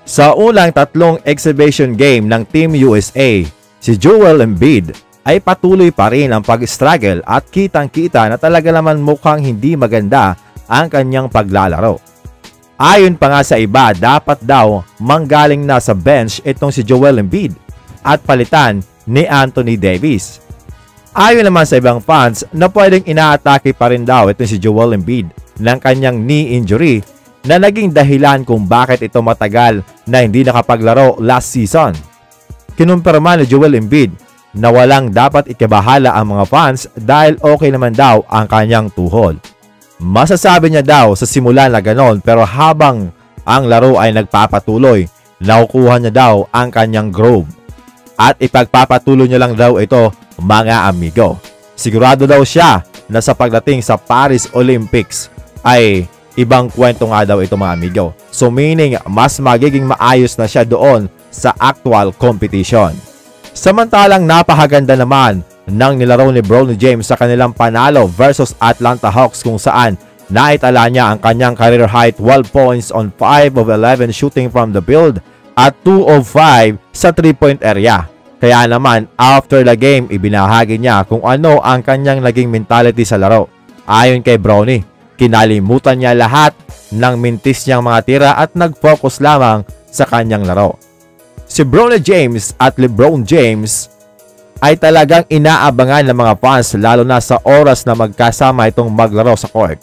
Sa unang tatlong exhibition game ng Team USA, si Joel Embiid ay patuloy pa rin ang pag-struggle at kitang-kita na talaga naman mukhang hindi maganda ang kanyang paglalaro. Ayon pa nga sa iba, dapat daw manggaling na sa bench itong si Joel Embiid at palitan ni Anthony Davis. Ayon naman sa ibang fans na pwedeng inaatake pa rin daw itong si Joel Embiid ng kanyang knee injury na naging dahilan kung bakit ito matagal na hindi nakapaglaro last season. Kinumpirma ni Joel Embiid na walang dapat ikabahala ang mga fans dahil okay naman daw ang kanyang tuhod. Masasabi niya daw sa simula na ganon, pero habang ang laro ay nagpapatuloy, nakukuha niya daw ang kanyang groove. At ipagpapatuloy niya lang daw ito, mga amigo. Sigurado daw siya na sa pagdating sa Paris Olympics ay ibang kwento nga daw ito, mga amigo. So meaning, mas magiging maayos na siya doon sa actual competition. Samantalang napakaganda naman ng nilaro ni Bronny James sa kanilang panalo versus Atlanta Hawks, kung saan naitala niya ang kanyang career high 12 points on 5 of 11 shooting from the field at 2 of 5 sa 3-point area. Kaya naman, after the game, ibinahagi niya kung ano ang kanyang naging mentality sa laro. Ayon kay Bronny, kinalimutan niya lahat ng mintis niyang mga tira at nag-focus lamang sa kanyang laro. Si Bronny James at LeBron James ay talagang inaabangan ng mga fans, lalo na sa oras na magkasama itong maglaro sa court.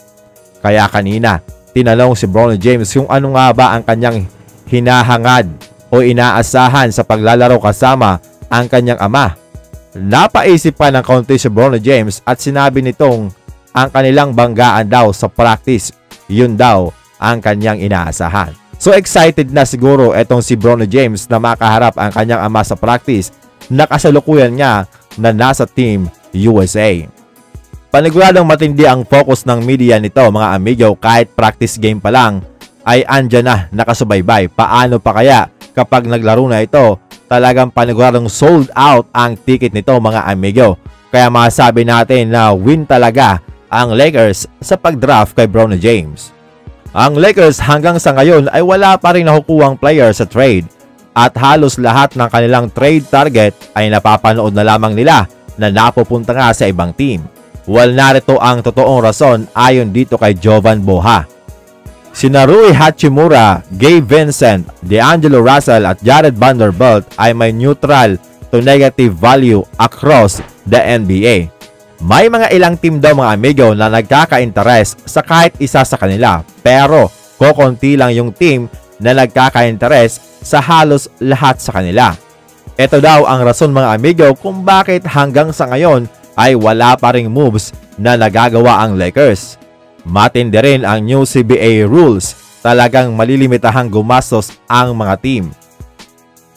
Kaya kanina, tinanong si Bronny James kung ano nga ba ang kanyang hinahangad o inaasahan sa paglalaro kasama ang kanyang ama. Napaisip pa ng kaunti si Bronny James at sinabi nitong ang kanilang banggaan daw sa practice, yun daw ang kanyang inaasahan. So excited na siguro etong si Bronny James na makaharap ang kanyang ama sa practice na kasalukuyan niya na nasa Team USA. Paniguradong matindi ang focus ng media nito, mga amigo, kahit practice game pa lang ay andyan na nakasubaybay. Paano pa kaya kapag naglaro na ito? Talagang paniguradong sold out ang ticket nito, mga amigo. Kaya masasabi natin na win talaga ang Lakers sa pag-draft kay Bronny James. Ang Lakers hanggang sa ngayon ay wala pa rin nakukuhang player sa trade at halos lahat ng kanilang trade target ay napapanood na lamang nila na napupunta nga sa ibang team. Narito ang totoong rason ayon dito kay Jovan Boha. Sina Rui Hachimura, Gabe Vincent, D'Angelo Russell at Jared Vanderbilt ay may neutral to negative value across the NBA. May mga ilang team daw, mga amigo, na nagkaka-interest sa kahit isa sa kanila, pero kokonti lang yung team na nagkaka-interest sa halos lahat sa kanila. Ito daw ang rason, mga amigo, kung bakit hanggang sa ngayon ay wala pa ring moves na nagagawa ang Lakers. Matindi rin ang new CBA rules, talagang malilimitahang gumastos ang mga team.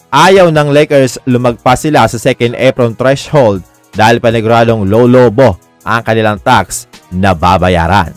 Ayaw ng Lakers lumagpas sila sa second apron threshold dahil paniguradong low-lobo ang kanilang tax na babayaran.